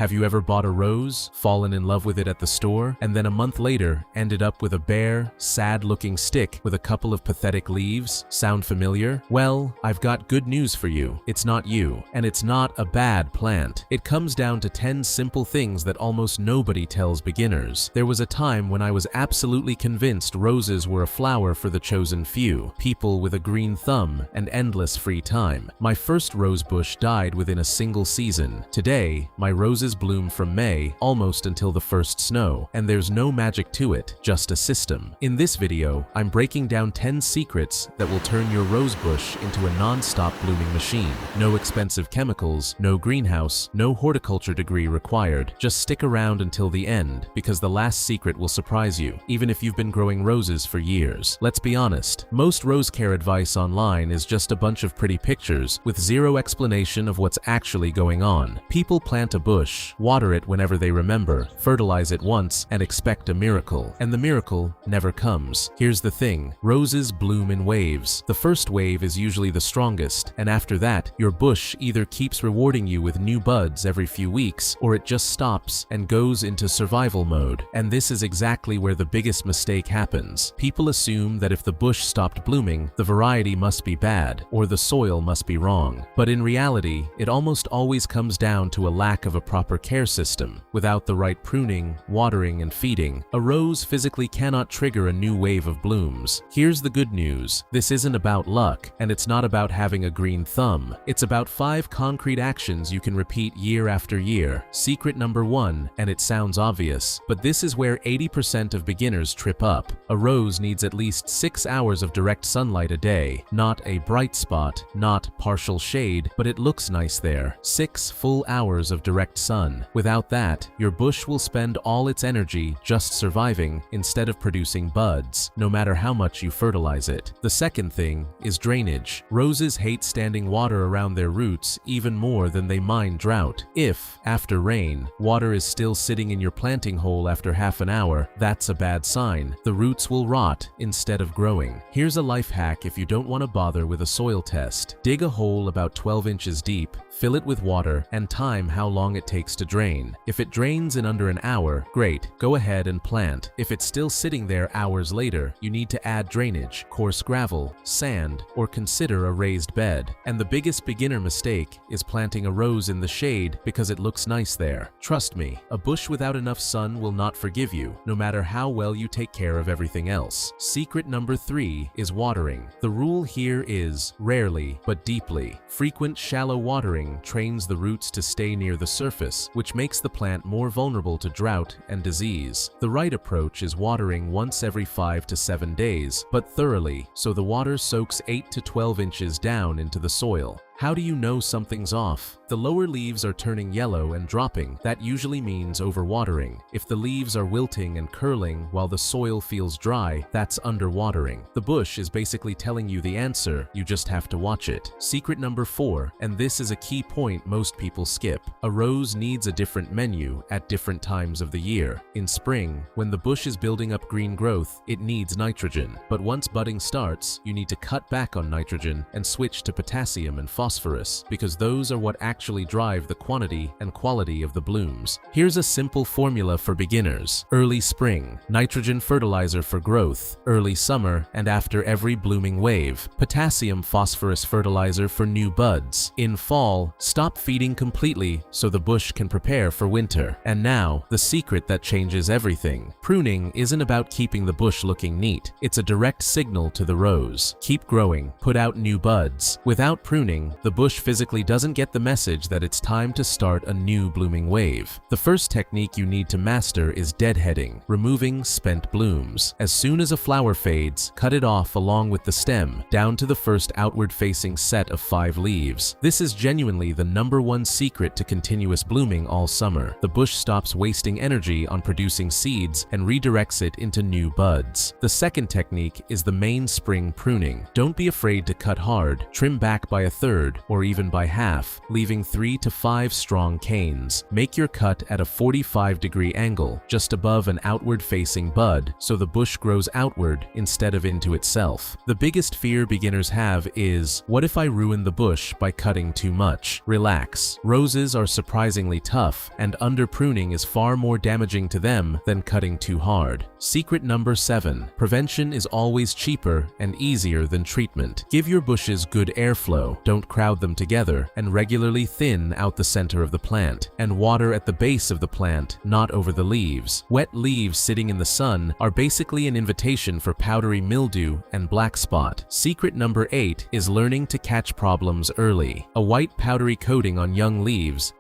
Have you ever bought a rose, fallen in love with it at the store, and then a month later ended up with a bare, sad-looking stick with a couple of pathetic leaves? Sound familiar? Well, I've got good news for you. It's not you, and it's not a bad plant. It comes down to 10 simple things that almost nobody tells beginners. There was a time when I was absolutely convinced roses were a flower for the chosen few, people with a green thumb and endless free time. My first rose bush died within a single season. Today, my roses bloom from May almost until the first snow, and there's no magic to it, just a system. In this video, I'm breaking down 10 secrets that will turn your rose bush into a non-stop blooming machine. No expensive chemicals, no greenhouse, no horticulture degree required. Just stick around until the end, because the last secret will surprise you, even if you've been growing roses for years. Let's be honest, most rose care advice online is just a bunch of pretty pictures with zero explanation of what's actually going on. People plant a bush, water it whenever they remember, fertilize it once, and expect a miracle. And the miracle never comes. Here's the thing, roses bloom in waves. The first wave is usually the strongest, and after that, your bush either keeps rewarding you with new buds every few weeks, or it just stops and goes into survival mode. And this is exactly where the biggest mistake happens. People assume that if the bush stopped blooming, the variety must be bad, or the soil must be wrong. But in reality, it almost always comes down to a lack of a proper care system. Without the right pruning, watering, and feeding, a rose physically cannot trigger a new wave of blooms. Here's the good news. This isn't about luck, and it's not about having a green thumb. It's about 5 concrete actions you can repeat year after year. Secret number 1, and it sounds obvious, but this is where 80% of beginners trip up. A rose needs at least 6 hours of direct sunlight a day. Not a bright spot, not partial shade, but it looks nice there. 6 full hours of direct sun. Without that, your bush will spend all its energy just surviving instead of producing buds, no matter how much you fertilize it. The second thing is drainage. Roses hate standing water around their roots even more than they mind drought. If, after rain, water is still sitting in your planting hole after half an hour, that's a bad sign. The roots will rot instead of growing. Here's a life hack if you don't want to bother with a soil test. Dig a hole about 12 inches deep, fill it with water, and time how long it takes to drain. If it drains in under an hour, great, go ahead and plant. If it's still sitting there hours later, you need to add drainage, coarse gravel, sand, or consider a raised bed. And the biggest beginner mistake is planting a rose in the shade because it looks nice there. Trust me, a bush without enough sun will not forgive you, no matter how well you take care of everything else. Secret number 3 is watering. The rule here is rarely, but deeply. Frequent shallow watering trains the roots to stay near the surface, which makes the plant more vulnerable to drought and disease. The right approach is watering once every 5 to 7 days, but thoroughly, so the water soaks 8 to 12 inches down into the soil. How do you know something's off? The lower leaves are turning yellow and dropping. That usually means overwatering. If the leaves are wilting and curling while the soil feels dry, that's underwatering. The bush is basically telling you the answer, you just have to watch it. Secret number 4, and this is a key point most people skip. A rose needs a different menu at different times of the year. In spring, when the bush is building up green growth, it needs nitrogen. But once budding starts, you need to cut back on nitrogen and switch to potassium and phosphorus, because those are what actually drive the quantity and quality of the blooms. Here's a simple formula for beginners. Early spring, nitrogen fertilizer for growth. Early summer and after every blooming wave, potassium phosphorus fertilizer for new buds. In fall, stop feeding completely so the bush can prepare for winter. And now, the secret that changes everything. Pruning isn't about keeping the bush looking neat. It's a direct signal to the rose. Keep growing, put out new buds. Without pruning, the bush physically doesn't get the message that it's time to start a new blooming wave. The first technique you need to master is deadheading, removing spent blooms. As soon as a flower fades, cut it off along with the stem, down to the first outward-facing set of 5 leaves. This is genuinely the #1 secret to continuous blooming all summer. The bush stops wasting energy on producing seeds and redirects it into new buds. The second technique is the mainspring pruning. Don't be afraid to cut hard, trim back by 1/3 third or even by half, leaving 3 to 5 strong canes. Make your cut at a 45-degree angle, just above an outward-facing bud, so the bush grows outward instead of into itself. The biggest fear beginners have is, what if I ruin the bush by cutting too much? Relax. Roses are surprisingly tough, and under-pruning is far more damaging to them than cutting too hard. Secret number 7. Prevention is always cheaper and easier than treatment. Give your bushes good airflow, don't crowd them together, and regularly thin out the center of the plant, and water at the base of the plant, not over the leaves. Wet leaves sitting in the sun are basically an invitation for powdery mildew and black spot. Secret number 8 is learning to catch problems early. A white powdery coating on young leaves.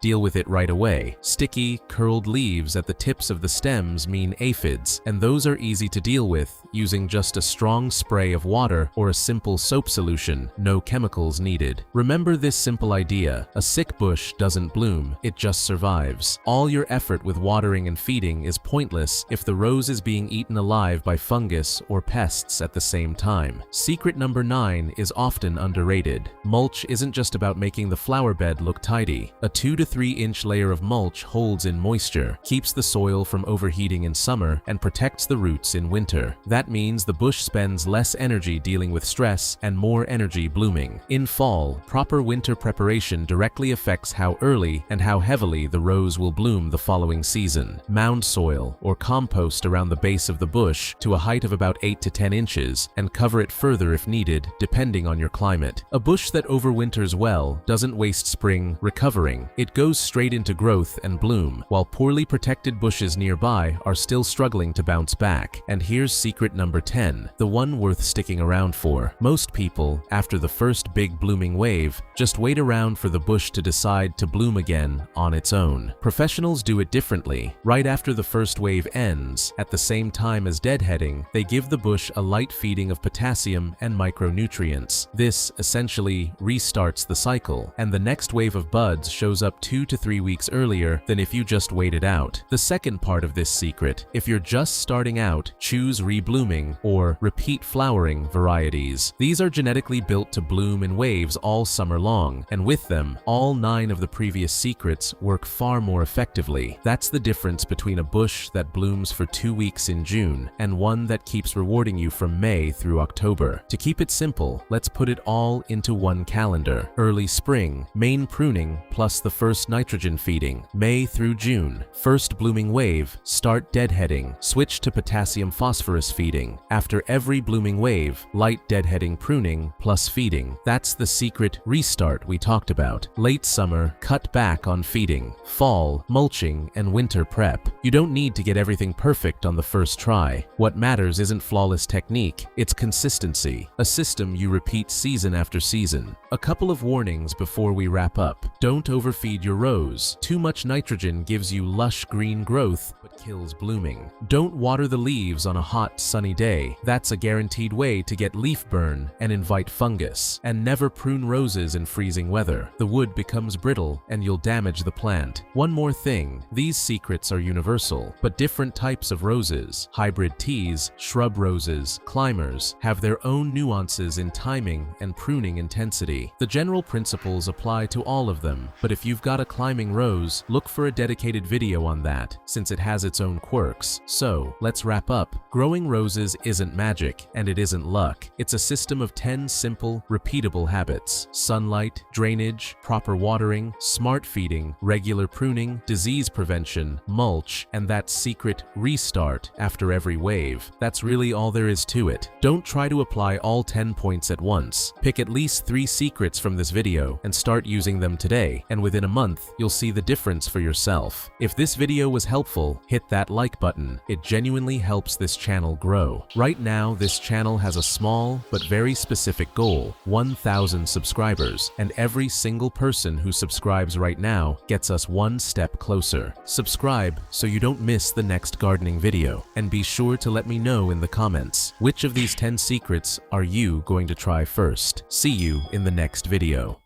Deal with it right away. Sticky, curled leaves at the tips of the stems mean aphids, and those are easy to deal with using just a strong spray of water or a simple soap solution, no chemicals needed. Remember this simple idea: a sick bush doesn't bloom, it just survives. All your effort with watering and feeding is pointless if the rose is being eaten alive by fungus or pests at the same time. Secret number 9 is often underrated. Mulch isn't just about making the flower bed look tidy. A 2 to 3-inch layer of mulch holds in moisture, keeps the soil from overheating in summer, and protects the roots in winter. That means the bush spends less energy dealing with stress and more energy blooming. In fall, proper winter preparation directly affects how early and how heavily the rose will bloom the following season. Mound soil or compost around the base of the bush to a height of about 8 to 10 inches, and cover it further if needed, depending on your climate. A bush that overwinters well doesn't waste spring recovering. It goes straight into growth and bloom, while poorly protected bushes nearby are still struggling to bounce back. And here's secret number 10, the one worth sticking around for. Most people, after the first big blooming wave, just wait around for the bush to decide to bloom again on its own. Professionals do it differently. Right after the first wave ends, at the same time as deadheading, they give the bush a light feeding of potassium and micronutrients. This essentially restarts the cycle, and the next wave of buds shows up 2 to 3 weeks earlier than if you just waited out. The second part of this secret: if you're just starting out, choose reblooming or repeat flowering varieties. These are genetically built to bloom in waves all summer long, and with them, all 9 of the previous secrets work far more effectively. That's the difference between a bush that blooms for 2 weeks in June and one that keeps rewarding you from May through October. To keep it simple, let's put it all into one calendar. Early spring, main pruning plus the first nitrogen feeding, May through June. First blooming wave, start deadheading, switch to potassium phosphorus feeding. After every blooming wave, light deadheading pruning plus feeding. That's the secret restart we talked about. Late summer, cut back on feeding. Fall, mulching, and winter prep. You don't need to get everything perfect on the first try. What matters isn't flawless technique, it's consistency. A system you repeat season after season. A couple of warnings before we wrap up. Don't overfeed your rose. Too much nitrogen gives you lush green growth but kills blooming. Don't water the leaves on a hot, sunny day. That's a guaranteed way to get leaf burn and invite fungus. And never prune roses in freezing weather. The wood becomes brittle and you'll damage the plant. One more thing, these secrets are universal, but different types of roses, hybrid teas, shrub roses, climbers, have their own nuances in timing and pruning intensity. The general principles apply to all of them, but if you've got a climbing rose, look for a dedicated video on that, since it has its own quirks. So, let's wrap up. Growing roses isn't magic, and it isn't luck. It's a system of 10 simple, repeatable habits: sunlight, drainage, proper watering, smart feeding, regular pruning, disease prevention, mulch, and that secret restart after every wave. That's really all there is to it. Don't try to apply all 10 points at once. Pick at least 3 secrets from this video and start using them today, and within a month, you'll see the difference for yourself. If this video was helpful, hit that like button. It genuinely helps this channel grow. Right now, this channel has a small but very specific goal: 1,000 subscribers, and every single person who subscribes right now gets us one step closer. Subscribe so you don't miss the next gardening video, and be sure to let me know in the comments, which of these 10 secrets are you going to try first? See you in the next video.